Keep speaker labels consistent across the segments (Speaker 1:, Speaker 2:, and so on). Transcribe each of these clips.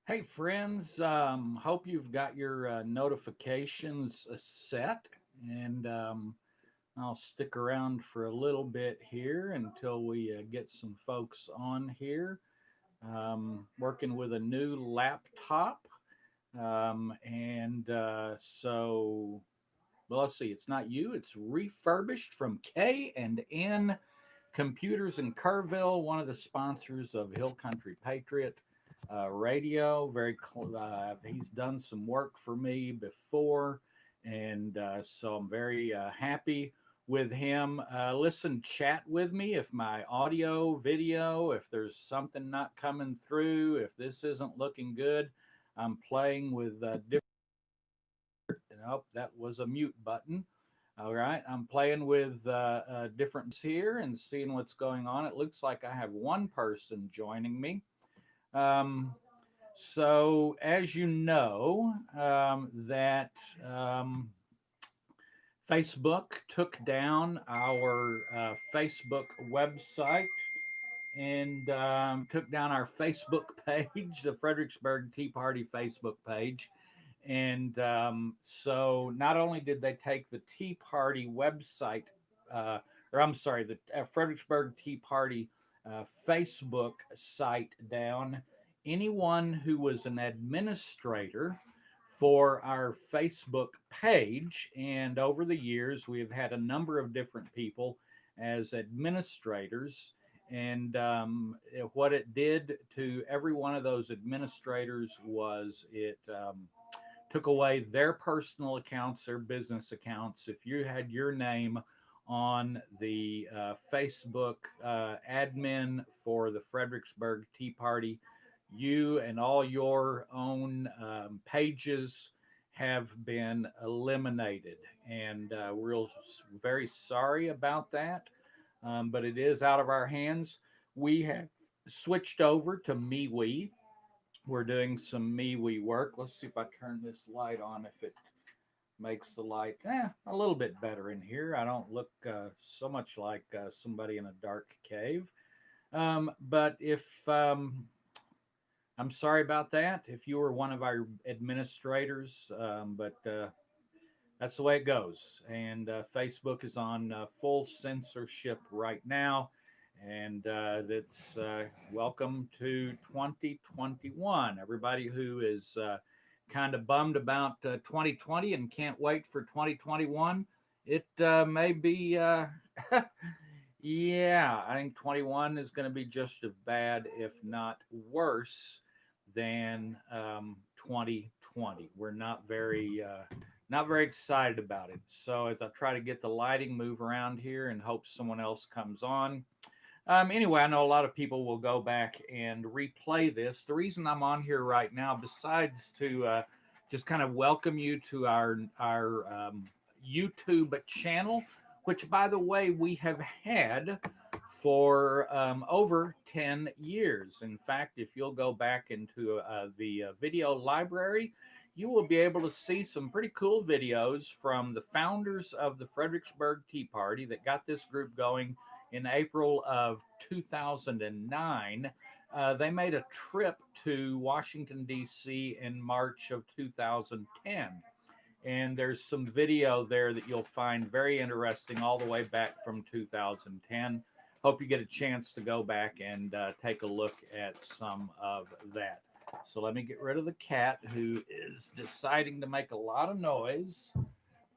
Speaker 1: Hey, friends. Hope you've got your notifications set, and I'll stick around for a little bit here until we get some folks on here. Working with a new laptop, and well, let's see. It's not you. It's refurbished from K and N Computers in Kerrville, one of the sponsors of Hill Country Patriot Radio. He's done some work for me before, and so I'm very happy with him. Listen, chat with me if my audio, video, if there's something not coming through, if this isn't looking good. I'm playing with different. Oh, that was a mute button. All right, I'm playing with different here and seeing what's going on. It looks like I have one person joining me. Um, so, as you know, that Facebook took down our Facebook website and took down our Facebook page, the Fredericksburg Tea Party Facebook page. And so not only did they take the Tea Party website, or I'm sorry, the Fredericksburg Tea Party Facebook site down, anyone who was an administrator for our Facebook page, and over the years, we have had a number of different people as administrators. And what it did to every one of those administrators was it took away their personal accounts, their business accounts. If you had your name on the Facebook admin for the Fredericksburg Tea Party, you and all your own pages have been eliminated. And we're very sorry about that, but it is out of our hands. We have switched over to MeWe. We're doing some MeWe work. Let's see if I turn this light on, if it makes the light a little bit better in here. I don't look so much like somebody in a dark cave. But if I'm sorry about that, if you were one of our administrators, but that's the way it goes. And Facebook is on full censorship right now. And that's welcome to 2021. Everybody who is kind of bummed about 2020 and can't wait for 2021, it may be, yeah, I think 21 is going to be just as bad, if not worse, than 2020. We're not very excited about it. So as I try to get the lighting move around here and hope someone else comes on. Anyway, I know a lot of people will go back and replay this. The reason I'm on here right now, besides to just kind of welcome you to our YouTube channel, which, by the way, we have had for over 10 years. In fact, if you'll go back into the video library, you will be able to see some pretty cool videos from the founders of the Fredericksburg Tea Party that got this group going in April of 2009. They made a trip to Washington, D.C. in March of 2010. And there's some video there that you'll find very interesting all the way back from 2010. Hope you get a chance to go back and take a look at some of that. So let me get rid of the cat who is deciding to make a lot of noise.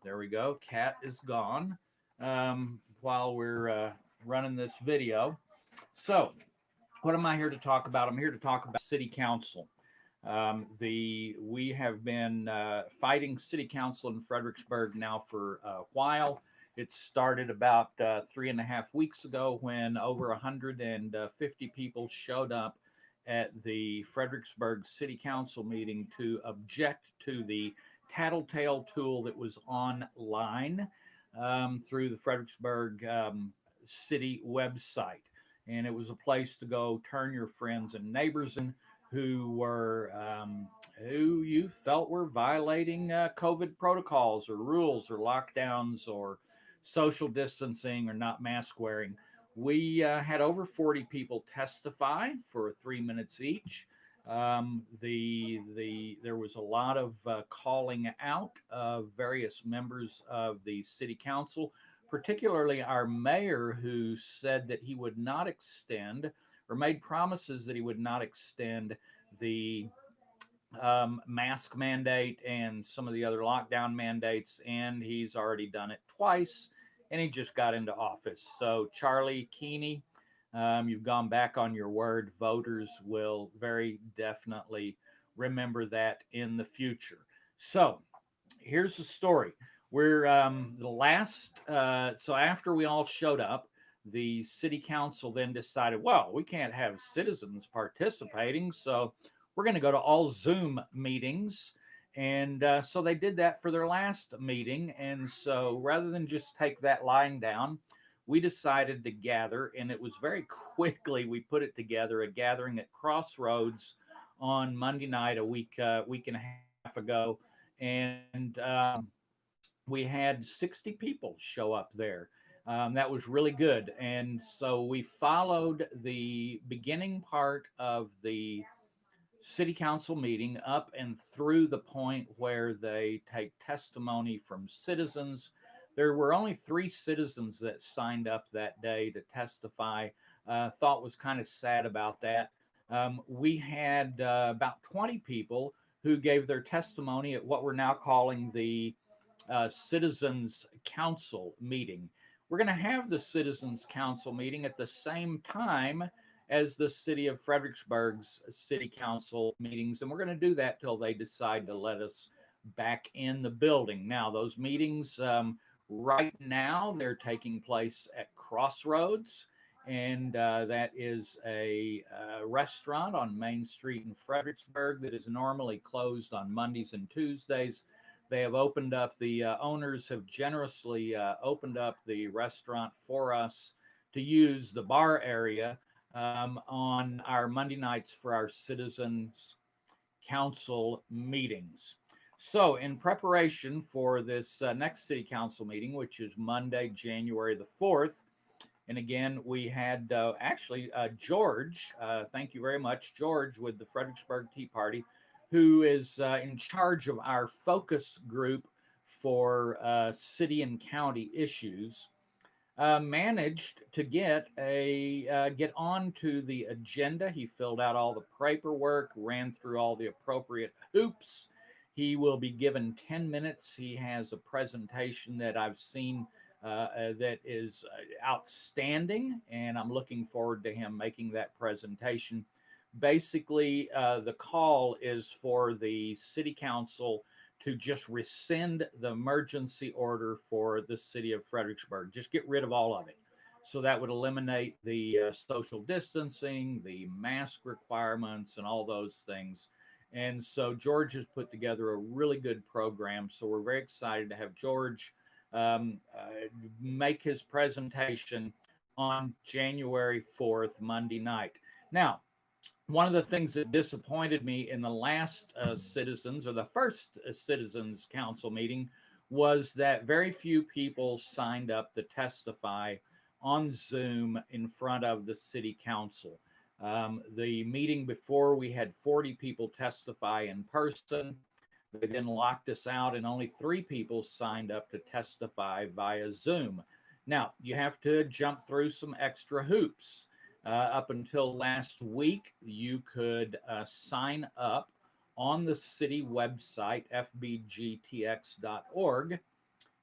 Speaker 1: There we go. Cat is gone while we're running this video. So, what am I here to talk about? I'm here to talk about City Council. We have been fighting City Council in Fredericksburg now for a while. It started about 3.5 weeks ago when over 150 people showed up at the Fredericksburg City Council meeting to object to the tattletale tool that was online through the Fredericksburg City website. And it was a place to go turn your friends and neighbors in who you felt were violating COVID protocols or rules or lockdowns or social distancing or not mask wearing. We had over 40 people testify for 3 minutes each. There was a lot of calling out of various members of the city council, particularly our mayor, who said that he would not extend or made promises that he would not extend the mask mandate and some of the other lockdown mandates, and he's already done it twice, and he just got into office. So, Charlie Keeney, you've gone back on your word. Voters will very definitely remember that in the future. So, here's the story. We're the last, so after we all showed up, the city council then decided, well, we can't have citizens participating, so we're going to go to all Zoom meetings. And so they did that for their last meeting. And so rather than just take that lying down, we decided to gather, and it was very quickly we put it together, a gathering at Crossroads on Monday night, week and a half ago. And we had 60 people show up there. That was really good. And so we followed the beginning part of the city council meeting up and through the point where they take testimony from citizens. There were only 3 citizens that signed up that day to testify. Thought was kind of sad about that. We had about 20 people who gave their testimony at what we're now calling the Citizens Council meeting. We're going to have the Citizens Council meeting at the same time as the city of Fredericksburg's city council meetings, and we're going to do that till they decide to let us back in the building. Now, those meetings right now they're taking place at Crossroads, and that is a restaurant on Main Street in Fredericksburg that is normally closed on Mondays and Tuesdays. They have opened up, the owners have generously opened up the restaurant for us to use the bar area on our Monday nights for our Citizens Council meetings. So, in preparation for this next City Council meeting, which is Monday, January the 4th, and again, we had George, thank you very much, George with the Fredericksburg Tea Party, who is in charge of our focus group for city and county issues, managed to get onto the agenda. He filled out all the paperwork, ran through all the appropriate hoops. He will be given 10 minutes. He has a presentation that I've seen that is outstanding, and I'm looking forward to him making that presentation. Basically, the call is for the city council to just rescind the emergency order for the city of Fredericksburg. Just get rid of all of it. So that would eliminate the social distancing, the mask requirements, and all those things. And so George has put together a really good program. So we're very excited to have George make his presentation on January 4th, Monday night. Now, one of the things that disappointed me in the last citizens or the first citizens council meeting was that very few people signed up to testify on Zoom in front of the city council. The meeting before, we had 40 people testify in person. They then locked us out, and only 3 people signed up to testify via Zoom. Now, you have to jump through some extra hoops. Up until last week, you could sign up on the city website, fbgtx.org.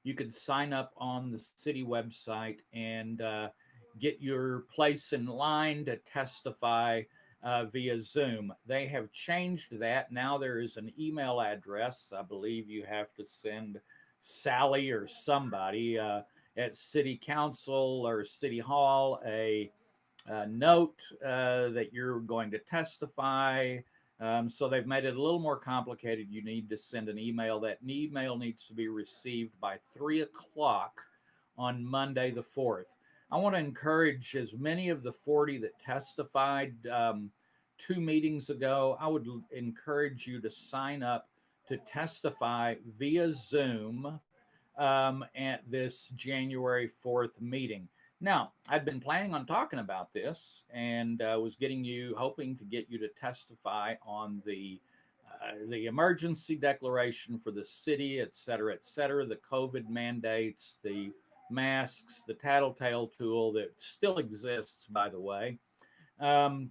Speaker 1: You could sign up on the city website and get your place in line to testify via Zoom. They have changed that. Now there is an email address. I believe you have to send Sally or somebody at City Council or City Hall a note that you're going to testify. So they've made it a little more complicated. You need to send an email. That email needs to be received by 3 o'clock on Monday the 4th. I want to encourage as many of the 40 that testified 2 meetings ago, I would encourage you to sign up to testify via Zoom at this January 4th meeting. Now, I'd been planning on talking about this and was hoping to get you to testify on the emergency declaration for the city, et cetera, the COVID mandates, the masks, the tattletale tool that still exists, by the way. Um,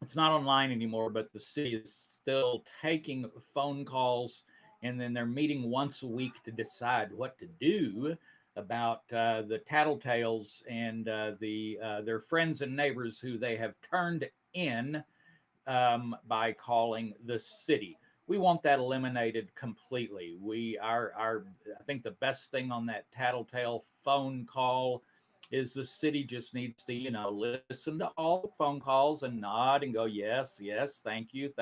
Speaker 1: it's not online anymore, but the city is still taking phone calls, and then they're meeting once a week to decide what to do about the tattletales and their friends and neighbors who they have turned in by calling the city. We want that eliminated completely. Our I think the best thing on that tattletale phone call is the city just needs to, listen to all the phone calls and nod and go, yes, yes, thank you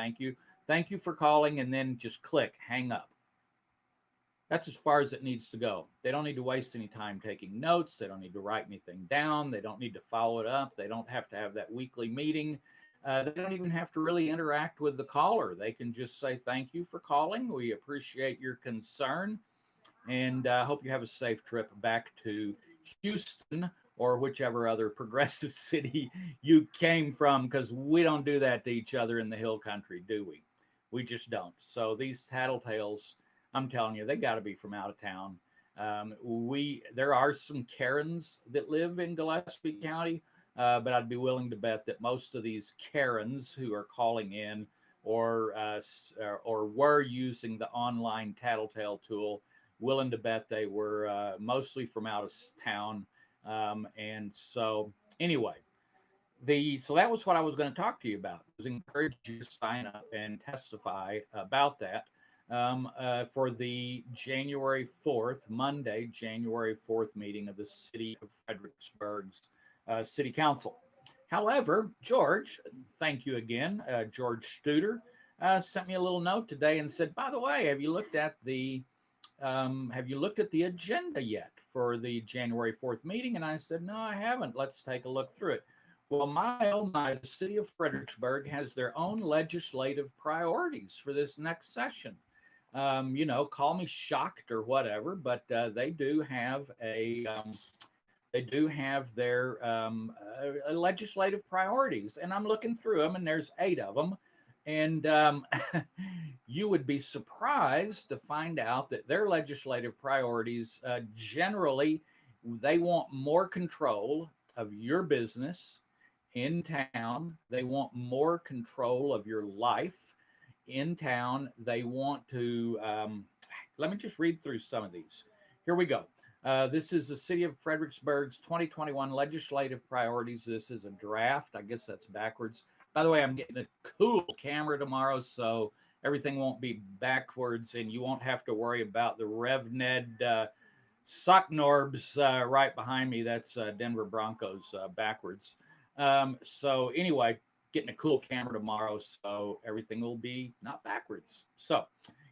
Speaker 1: for calling, and then just click, hang up. That's as far as it needs to go. They don't need to waste any time taking notes. They don't need to write anything down. They don't need to follow it up. They don't have to have that weekly meeting. They don't even have to really interact with the caller. They can just say, thank you for calling. We appreciate your concern. And hope you have a safe trip back to Houston or whichever other progressive city you came from, because we don't do that to each other in the hill country, do we? We just don't. So these tattletales, I'm telling you, they got to be from out of town. There are some Karens that live in Gillespie County, but I'd be willing to bet that most of these Karens who are calling in or were using the online tattletale tool, willing to bet they were mostly from out of town. And so, anyway, so that was what I was going to talk to you about. I was encourage you to sign up and testify about that for the January 4th, Monday, January 4th meeting of the City of Fredericksburg's City Council. However, George, thank you again, George Studer, sent me a little note today and said, by the way, have you looked at the agenda yet for the January 4th meeting? And I said, no, I haven't. Let's take a look through it. Well, oh my, the city of Fredericksburg has their own legislative priorities for this next session. Call me shocked or whatever, but they do have their legislative priorities, and I'm looking through them, and there's 8 of them. And you would be surprised to find out that their legislative priorities generally, they want more control of your business in town. They want more control of your life in town. They want to, let me just read through some of these. Here we go. This is the City of Fredericksburg's 2021 legislative priorities. This is a draft. I guess that's backwards. By the way, I'm getting a cool camera tomorrow, so everything won't be backwards, and you won't have to worry about the RevNed Socknorbs right behind me. That's Denver Broncos backwards. So anyway, getting a cool camera tomorrow, so everything will be not backwards. So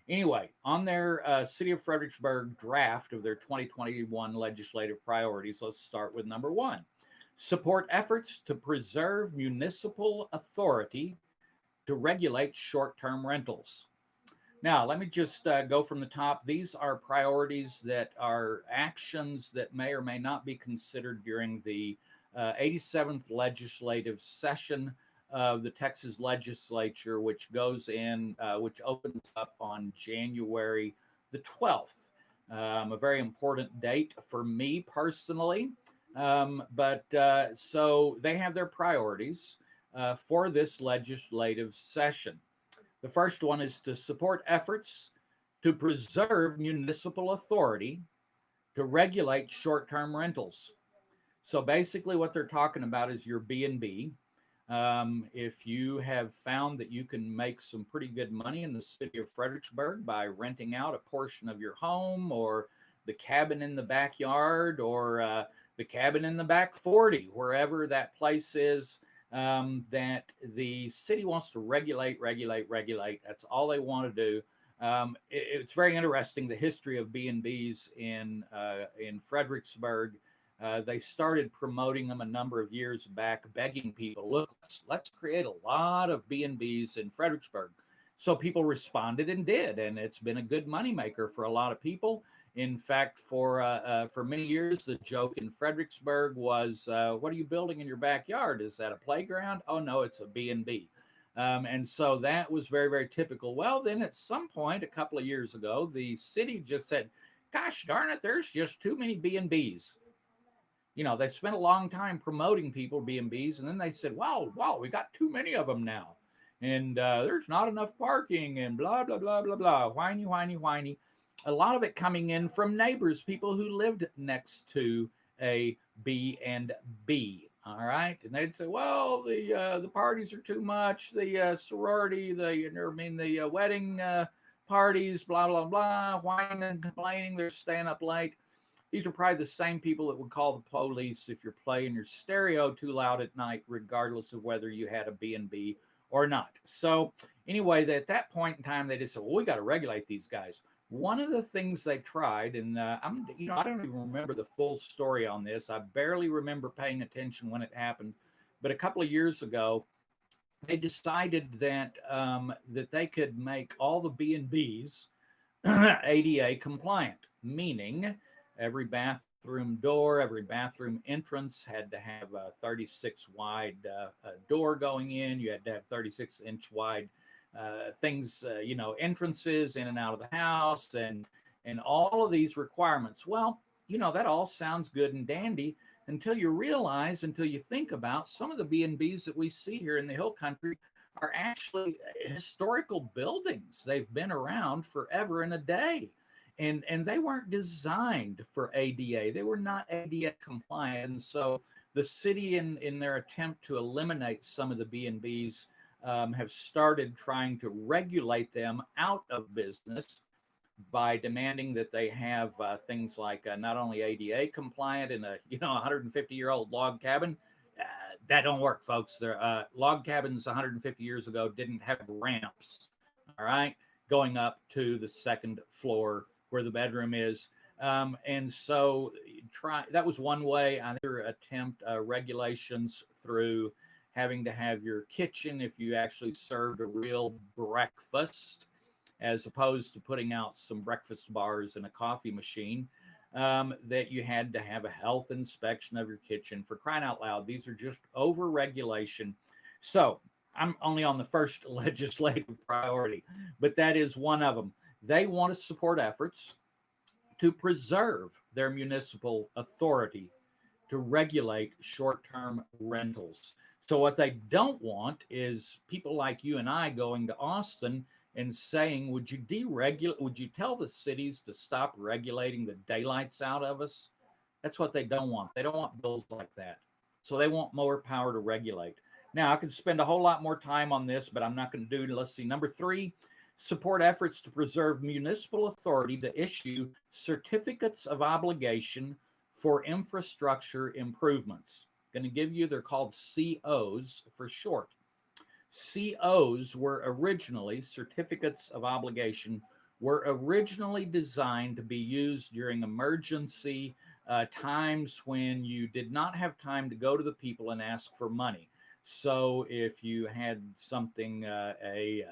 Speaker 1: anyway, on their City of Fredericksburg draft of their 2021 legislative priorities, let's start with number 1. Support efforts to preserve municipal authority to regulate short-term rentals. Now, let me just go from the top. These are priorities that are actions that may or may not be considered during the 87th legislative session of the Texas legislature, which which opens up on January the 12th. A very important date for me personally. So they have their priorities for this legislative session. The first one is to support efforts to preserve municipal authority to regulate short-term rentals. So basically what they're talking about is your B&B. If you have found that you can make some pretty good money in the city of Fredericksburg by renting out a portion of your home or the cabin in the backyard or the cabin in the back 40, wherever that place is, that the city wants to regulate. That's all they want to do. It's very interesting, the history of B&Bs in Fredericksburg. They started promoting them a number of years back, begging people, look, let's create a lot of B&Bs in Fredericksburg. So people responded and did, and it's been a good moneymaker for a lot of people. In fact, for many years, the joke in Fredericksburg was, "What are you building in your backyard? Is that a playground?" "Oh no, it's a B and B." And so that was very, very typical. Well, then at some point, a couple of years ago, the city just said, "Gosh darn it, there's just too many B and Bs." They spent a long time promoting people B&Bs, and then they said, wow, we got too many of them now. And there's not enough parking and blah, blah, blah, blah, blah. Whiny, whiny, whiny. A lot of it coming in from neighbors, people who lived next to a B&B. All right. And they'd say, well, the parties are too much. The sorority, the wedding parties, blah, blah, blah, whining and complaining. They're staying up late. These are probably the same people that would call the police if you're playing your stereo too loud at night, regardless of whether you had a B&B or not. So anyway, at that point in time, they just said, well, we got to regulate these guys. One of the things they tried, and I don't even remember the full story on this. I barely remember paying attention when it happened. But a couple of years ago, they decided that that they could make all the B&Bs ADA compliant, meaning every bathroom door, every bathroom entrance had to have a 36 wide door going in. You had to have 36-inch wide things, entrances in and out of the house, and all of these requirements. Well, that all sounds good and dandy until you think about some of the B&Bs that we see here in the Hill Country are actually historical buildings. They've been around forever and a day. And they weren't designed for ADA. They were not ADA compliant. And so the city, in their attempt to eliminate some of the B&Bs, have started trying to regulate them out of business by demanding that they have things like not only ADA compliant in a 150-year-old log cabin. That don't work, folks. Log cabins 150 years ago didn't have ramps, all right, going up to the second floor where the bedroom is. And so that was one way. Another attempt regulations through having to have your kitchen if you actually served a real breakfast, as opposed to putting out some breakfast bars and a coffee machine, that you had to have a health inspection of your kitchen. For crying out loud, these are just over regulation. So I'm only on the first legislative priority, but that is one of them. They want to support efforts to preserve their municipal authority to regulate short-term rentals. So what they don't want is people like you and I going to Austin and saying, would you tell the cities to stop regulating the daylights out of us? That's what they don't want. They don't want bills like that. So they want more power to regulate. Now, I could spend a whole lot more time on this, but I'm not going to do it. Let's see. Number 3, support efforts to preserve municipal authority to issue certificates of obligation for infrastructure improvements. Going to give you, they're called COs for short. COs were originally, certificates of obligation, were originally designed to be used during emergency times when you did not have time to go to the people and ask for money. So if you had something, a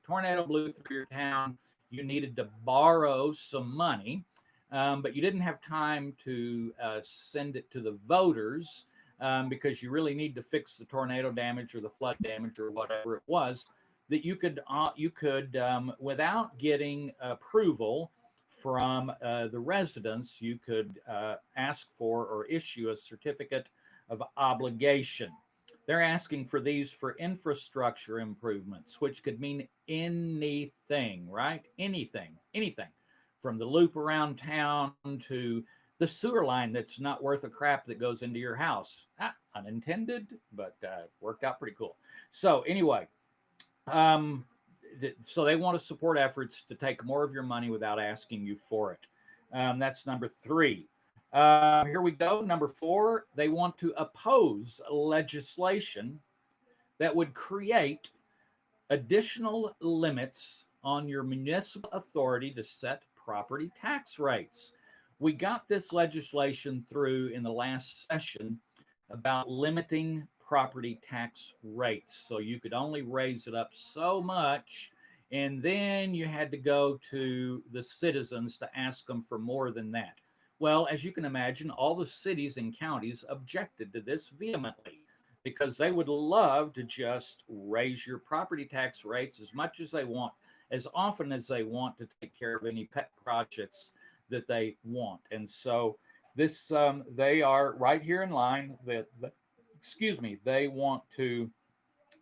Speaker 1: tornado blew through your town, you needed to borrow some money, but you didn't have time to send it to the voters because you really need to fix the tornado damage or the flood damage or whatever it was, that you could without getting approval from the residents, you could ask for or issue a certificate of obligation. They're asking for these for infrastructure improvements, which could mean anything, right? Anything, from the loop around town to the sewer line that's not worth a crap that goes into your house. Unintended, but worked out pretty cool. So anyway, so they want to support efforts to take more of your money without asking you for it. That's number 3. Here we go. Number 4, they want to oppose legislation that would create additional limits on your municipal authority to set property tax rates. We got this legislation through in the last session about limiting property tax rates. So you could only raise it up so much And then you had to go to the citizens to ask them for more than that. Well, as you can imagine, all the cities and counties objected to this vehemently because they would love to just raise your property tax rates as much as they want, as often as they want, to take care of any pet projects that they want. And so this, they are right here in line that excuse me, they want to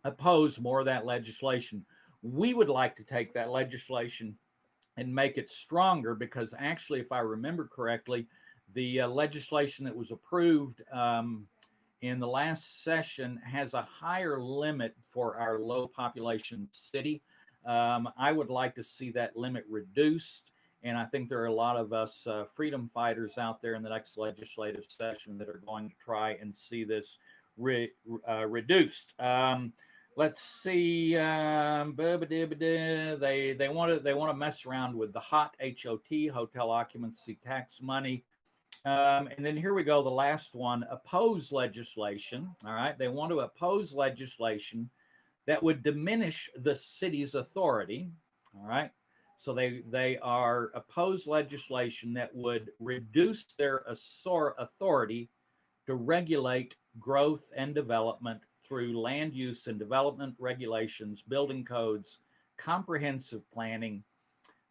Speaker 1: oppose more of that legislation. We would like to take that legislation and make it stronger because actually, if I remember correctly, the legislation that was approved in the last session has a higher limit for our low population city. I would like to see that limit reduced. And I think there are a lot of us freedom fighters out there in the next legislative session that are going to try and see this reduced. Let's see. They want to mess around with the HOT, hotel occupancy tax money. And then here we go. The last one: oppose legislation. All right, they want to oppose legislation that would diminish the city's authority. All right, so they are oppose legislation that would reduce their authority to regulate growth and development through land use and development regulations, building codes, comprehensive planning,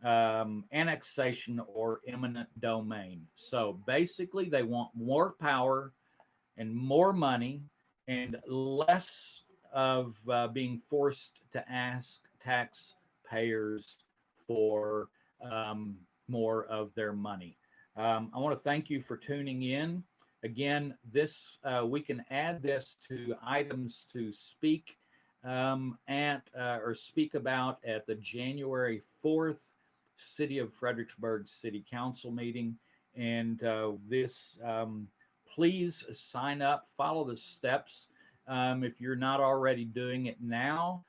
Speaker 1: annexation, or eminent domain. So basically, they want more power and more money and less of being forced to ask taxpayers for more of their money. I want to thank you for tuning in. Again, this we can add this to items to speak at or speak about at the January 4th City of Fredericksburg City Council meeting. And please sign up, follow the steps. If you're not already doing it now,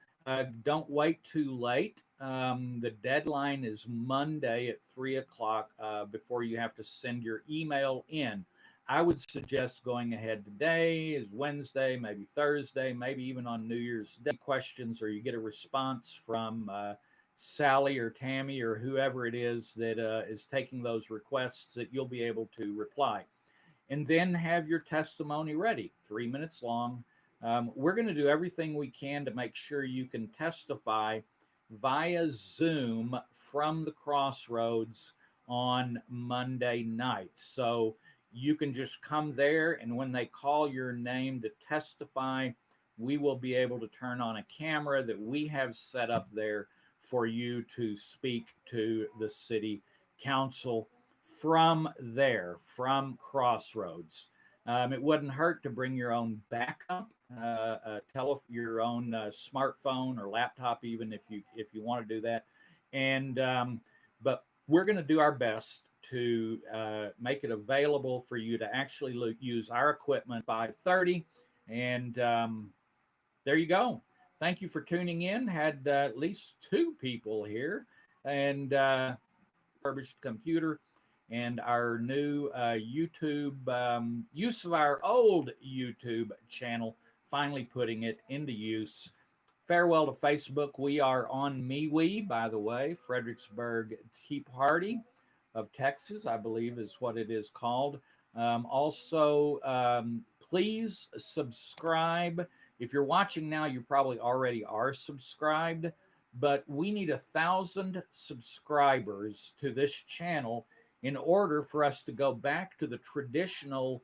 Speaker 1: don't wait too late. The deadline is Monday at 3 o'clock before you have to send your email in. I would suggest going ahead today, is Wednesday, maybe Thursday, maybe even on New Year's Day. Questions, or you get a response from Sally or Tammy or whoever it is that is taking those requests, that you'll be able to reply. And then have your testimony ready, 3 minutes long. We're going to do everything we can to make sure you can testify via Zoom from the Crossroads on Monday night. So you can just come there, and when they call your name to testify, we will be able to turn on a camera that we have set up there for you to speak to the city council from there, from Crossroads. It wouldn't hurt to bring your own backup, your own smartphone or laptop, even if you want to do that. And but we're going to do our best to make it available for you to actually use our equipment 5:30. And there you go. Thank you for tuning in. Had at least 2 people here, and refurbished computer, and our new YouTube use of our old YouTube channel, finally putting it into use. Farewell to Facebook. We are on MeWe, by the way. Fredericksburg Tea Party of Texas, I believe is what it is called. Also, please subscribe. If you're watching now, you probably already are subscribed, but we need 1,000 subscribers to this channel in order for us to go back to the traditional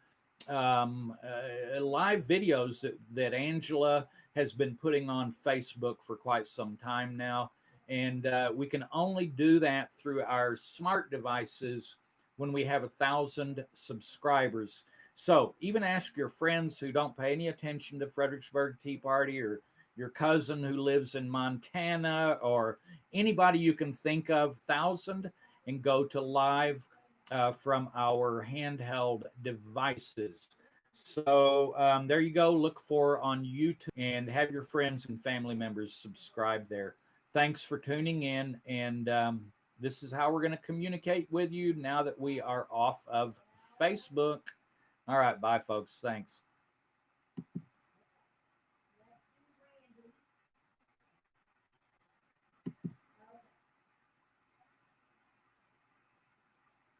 Speaker 1: live videos that Angela has been putting on Facebook for quite some time now. And we can only do that through our smart devices when we have 1,000 subscribers. So even ask your friends who don't pay any attention to Fredericksburg Tea Party, or your cousin who lives in Montana, or anybody you can think of, 1,000, and go to live from our handheld devices. So there you go. Look for on YouTube, and have your friends and family members subscribe there. Thanks for tuning in, and this is how we're going to communicate with you now that we are off of Facebook. All right, bye, folks. Thanks.